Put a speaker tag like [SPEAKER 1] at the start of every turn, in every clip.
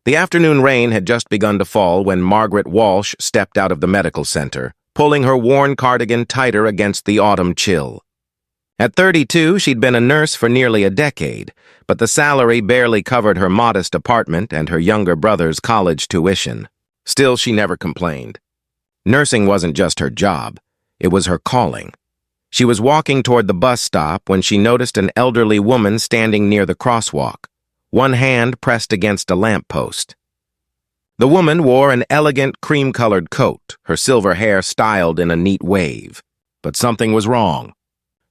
[SPEAKER 1] The afternoon rain had just begun to fall when Margaret Walsh stepped out of the medical center, pulling her worn cardigan tighter against the autumn chill. At 32, she'd been a nurse for nearly a decade, but the salary barely covered her modest apartment and her younger brother's college tuition. Still, she never complained. Nursing wasn't just her job, it was her calling. She was walking toward the bus stop when she noticed an elderly woman standing near the crosswalk, one hand pressed against a lamppost. The woman wore an elegant cream-colored coat, her silver hair styled in a neat wave. But something was wrong.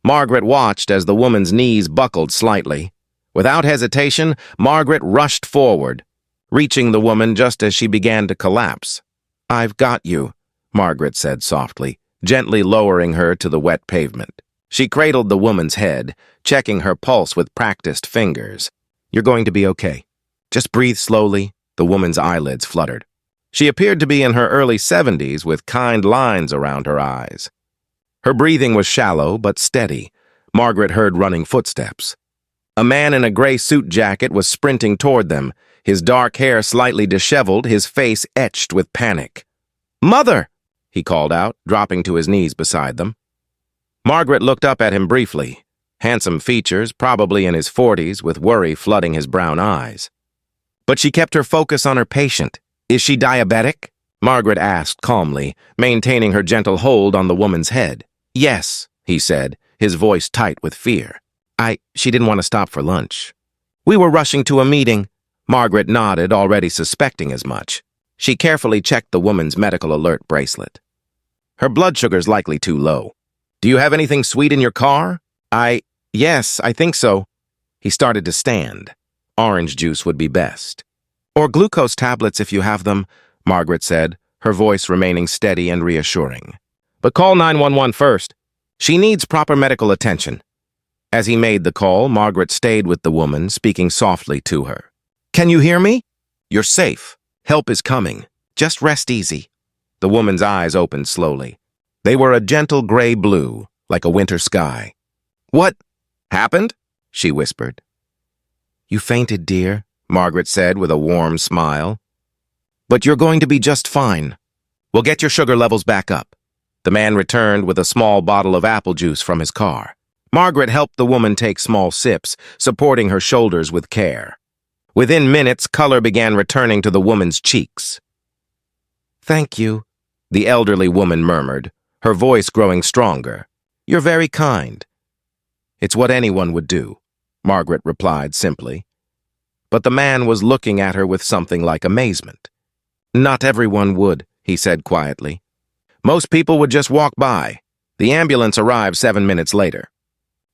[SPEAKER 1] Margaret watched as the woman's knees buckled slightly. Without hesitation, Margaret rushed forward, reaching the woman just as she began to collapse. "I've got you," Margaret said softly, gently lowering her to the wet pavement. She cradled the woman's head, checking her pulse with practiced fingers. "You're going to be okay. Just breathe slowly." The woman's eyelids fluttered. She appeared to be in her early 70s with kind lines around her eyes. Her breathing was shallow but steady. Margaret heard running footsteps. A man in a gray suit jacket was sprinting toward them, his dark hair slightly disheveled, his face etched with panic. "Mother!" he called out, dropping to his knees beside them. Margaret looked up at him briefly. Handsome features, probably in his 40s, with worry flooding his brown eyes. But she kept her focus on her patient. "Is she diabetic?" Margaret asked calmly, maintaining her gentle hold on the woman's head. "Yes," he said, his voice tight with fear. She didn't want to stop for lunch." "We were rushing to a meeting." Margaret nodded, already suspecting as much. She carefully checked the woman's medical alert bracelet. "Her blood sugar's likely too low. Do you have anything sweet in your car?" Yes, I think so." He started to stand. Orange juice would be best. "Or glucose tablets if you have them," Margaret said, her voice remaining steady and reassuring. "But call 911 first. She needs proper medical attention." As he made the call, Margaret stayed with the woman, speaking softly to her. "Can you hear me? You're safe. Help is coming. Just rest easy." The woman's eyes opened slowly. They were a gentle gray blue, like a winter sky. "What happened?" she whispered. "You fainted, dear," Margaret said with a warm smile. "But you're going to be just fine. We'll get your sugar levels back up." The man returned with a small bottle of apple juice from his car. Margaret helped the woman take small sips, supporting her shoulders with care. Within minutes, color began returning to the woman's cheeks. "Thank you," the elderly woman murmured, her voice growing stronger. "You're very kind." "It's what anyone would do," Margaret replied simply. But the man was looking at her with something like amazement. "Not everyone would," he said quietly. "Most people would just walk by." The ambulance arrived 7 minutes later.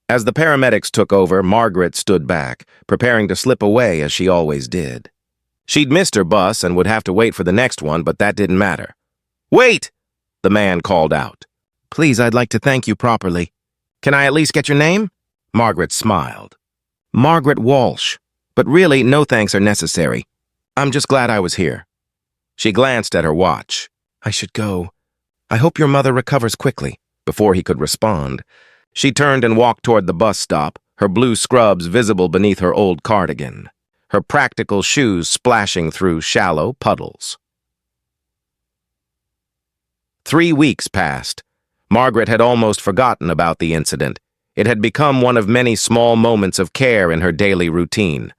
[SPEAKER 1] As the paramedics took over, Margaret stood back, preparing to slip away as she always did. She'd missed her bus and would have to wait for the next one, but that didn't matter. "Wait!" the man called out. "Please, I'd like to thank you properly. Can I at least get your name?" Margaret smiled. "Margaret Walsh. But really, no thanks are necessary. I'm just glad I was here." She glanced at her watch. "I should go. I hope your mother recovers quickly." Before he could respond, she turned and walked toward the bus stop, her blue scrubs visible beneath her old cardigan, her practical shoes splashing through shallow puddles. 3 weeks passed. Margaret had almost forgotten about the incident. It had become one of many small moments of care in her daily routine.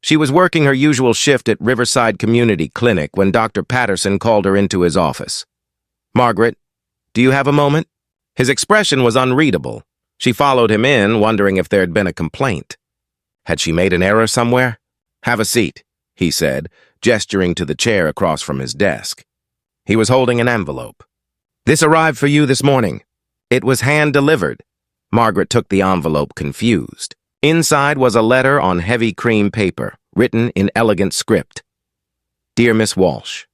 [SPEAKER 1] She was working her usual shift at Riverside Community Clinic when Dr. Patterson called her into his office. "Margaret, do you have a moment?" His expression was unreadable. She followed him in, wondering if there had been a complaint. Had she made an error somewhere? "Have a seat," he said, gesturing to the chair across from his desk. He was holding an envelope. "This arrived for you this morning. It was hand-delivered." Margaret took the envelope, confused. Inside was a letter on heavy cream paper, written in elegant script. "Dear Miss Walsh,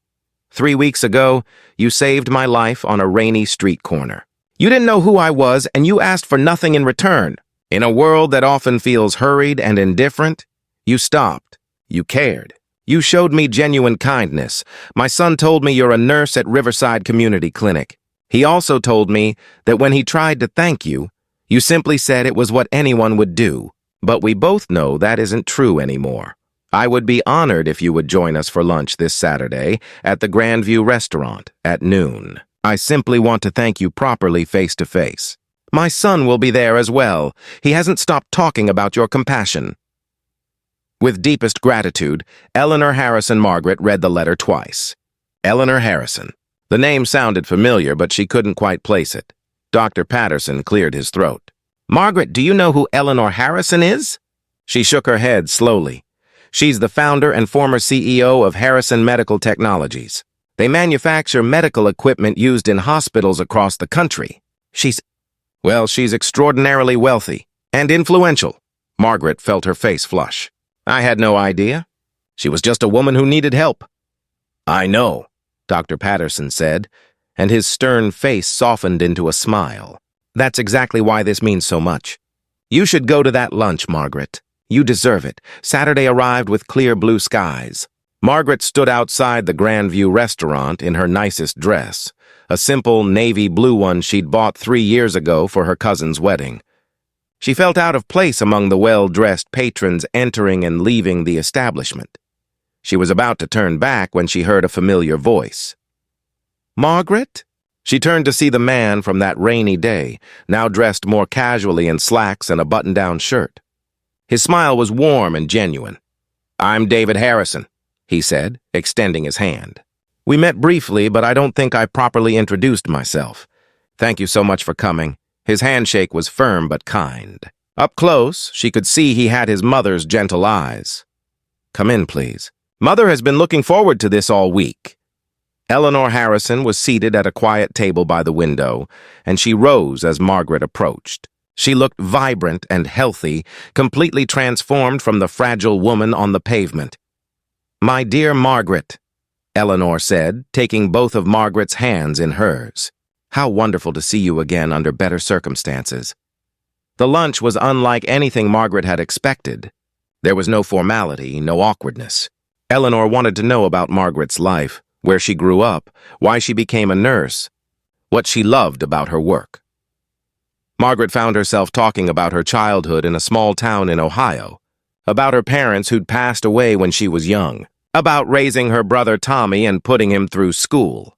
[SPEAKER 1] 3 weeks ago, you saved my life on a rainy street corner. You didn't know who I was, and you asked for nothing in return. In a world that often feels hurried and indifferent, you stopped. You cared. You showed me genuine kindness. My son told me you're a nurse at Riverside Community Clinic. He also told me that when he tried to thank you, you simply said it was what anyone would do. But we both know that isn't true anymore. I would be honored if you would join us for lunch this Saturday at the Grandview Restaurant at noon. I simply want to thank you properly face to face. My son will be there as well. He hasn't stopped talking about your compassion." With deepest gratitude, Eleanor Harrison Margaret read the letter twice. Eleanor Harrison. The name sounded familiar, but she couldn't quite place it. Dr. Patterson cleared his throat. "Margaret, do you know who Eleanor Harrison is?" She shook her head slowly. "She's the founder and former CEO of Harrison Medical Technologies. They manufacture medical equipment used in hospitals across the country. She's extraordinarily wealthy and influential." Margaret felt her face flush. "I had no idea. She was just a woman who needed help." "I know," Dr. Patterson said, and his stern face softened into a smile. "That's exactly why this means so much. You should go to that lunch, Margaret. You deserve it." Saturday arrived with clear blue skies. Margaret stood outside the Grandview restaurant in her nicest dress, a simple navy blue one she'd bought 3 years ago for her cousin's wedding. She felt out of place among the well-dressed patrons entering and leaving the establishment. She was about to turn back when she heard a familiar voice. "Margaret?" She turned to see the man from that rainy day, now dressed more casually in slacks and a button-down shirt. His smile was warm and genuine. "I'm David Harrison," he said, extending his hand. "We met briefly, but I don't think I properly introduced myself. Thank you so much for coming." His handshake was firm but kind. Up close, she could see he had his mother's gentle eyes. "Come in, please. Mother has been looking forward to this all week." Eleanor Harrison was seated at a quiet table by the window, and she rose as Margaret approached. She looked vibrant and healthy, completely transformed from the fragile woman on the pavement. "My dear Margaret," Eleanor said, taking both of Margaret's hands in hers. "How wonderful to see you again under better circumstances." The lunch was unlike anything Margaret had expected. There was no formality, no awkwardness. Eleanor wanted to know about Margaret's life, where she grew up, why she became a nurse, what she loved about her work. Margaret found herself talking about her childhood in a small town in Ohio, about her parents who'd passed away when she was young, about raising her brother Tommy and putting him through school.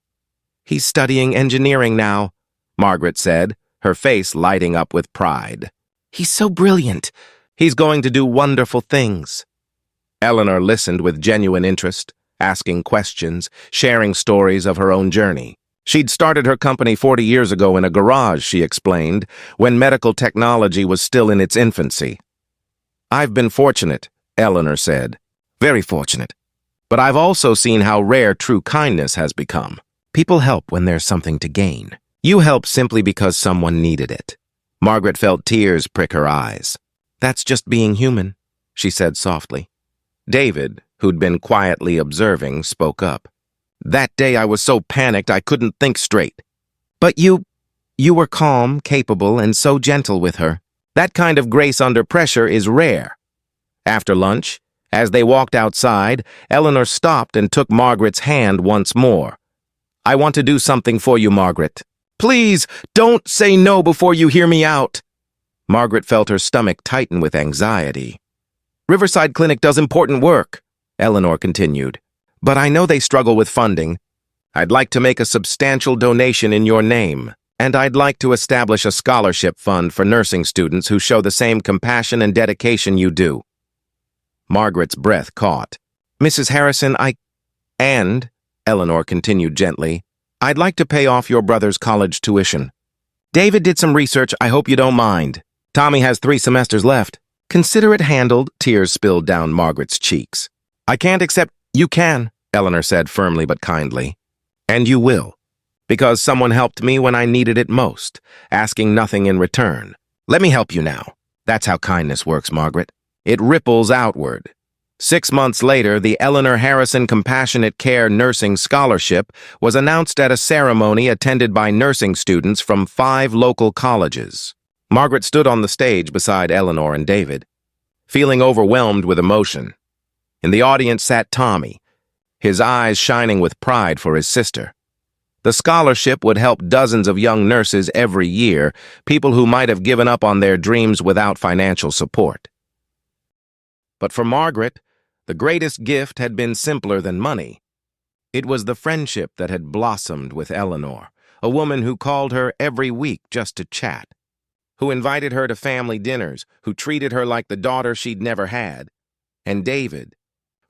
[SPEAKER 1] "He's studying engineering now," Margaret said, her face lighting up with pride. "He's so brilliant. He's going to do wonderful things." Eleanor listened with genuine interest, asking questions, sharing stories of her own journey. She'd started her company 40 years ago in a garage, she explained, when medical technology was still in its infancy. "I've been fortunate," Eleanor said. "Very fortunate. But I've also seen how rare true kindness has become. People help when there's something to gain. You help simply because someone needed it." Margaret felt tears prick her eyes. "That's just being human," she said softly. David, who'd been quietly observing, spoke up. "That day I was so panicked I couldn't think straight." "But you were calm, capable, and so gentle with her. That kind of grace under pressure is rare." After lunch, as they walked outside, Eleanor stopped and took Margaret's hand once more. "I want to do something for you, Margaret. Please, don't say no before you hear me out." Margaret felt her stomach tighten with anxiety. "Riverside Clinic does important work," Eleanor continued, "but I know they struggle with funding. I'd like to make a substantial donation in your name, and I'd like to establish a scholarship fund for nursing students who show the same compassion and dedication you do." Margaret's breath caught. "Mrs. Harrison, And," Eleanor continued gently, "I'd like to pay off your brother's college tuition. David did some research, I hope you don't mind. Tommy has 3 semesters left." "Consider it handled," tears spilled down Margaret's cheeks. "I can't accept—" "You can," Eleanor said firmly but kindly. "And you will. Because someone helped me when I needed it most, asking nothing in return. Let me help you now. That's how kindness works, Margaret. It ripples outward." 6 months later, the Eleanor Harrison Compassionate Care Nursing Scholarship was announced at a ceremony attended by nursing students from 5 local colleges. Margaret stood on the stage beside Eleanor and David, feeling overwhelmed with emotion. In the audience sat Tommy, his eyes shining with pride for his sister. The scholarship would help dozens of young nurses every year, people who might have given up on their dreams without financial support. But for Margaret, The greatest gift had been simpler than money. It was the friendship that had blossomed with Eleanor, a woman who called her every week just to chat, who invited her to family dinners, who treated her like the daughter she'd never had, and David,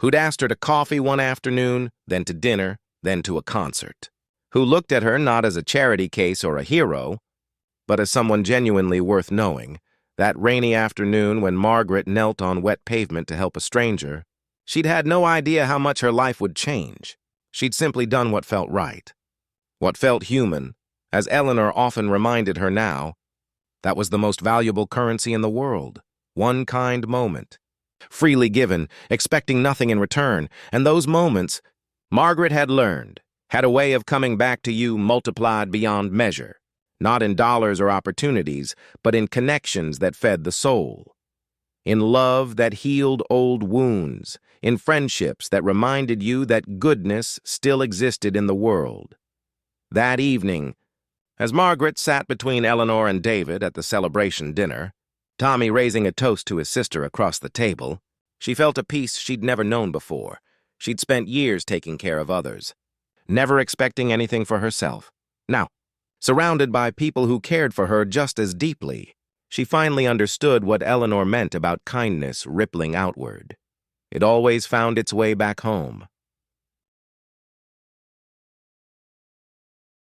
[SPEAKER 1] who'd asked her to coffee one afternoon, then to dinner, then to a concert, who looked at her not as a charity case or a hero, but as someone genuinely worth knowing. That rainy afternoon when Margaret knelt on wet pavement to help a stranger, she'd had no idea how much her life would change. She'd simply done what felt right, what felt human. As Eleanor often reminded her now, that was the most valuable currency in the world, one kind moment, freely given, expecting nothing in return. And those moments, Margaret had learned, had a way of coming back to you multiplied beyond measure, not in dollars or opportunities, but in connections that fed the soul, in love that healed old wounds, in friendships that reminded you that goodness still existed in the world. That evening, as Margaret sat between Eleanor and David at the celebration dinner, Tommy raising a toast to his sister across the table, she felt a peace she'd never known before. She'd spent years taking care of others, never expecting anything for herself. Now, surrounded by people who cared for her just as deeply, she finally understood what Eleanor meant about kindness rippling outward. It always found its way back home.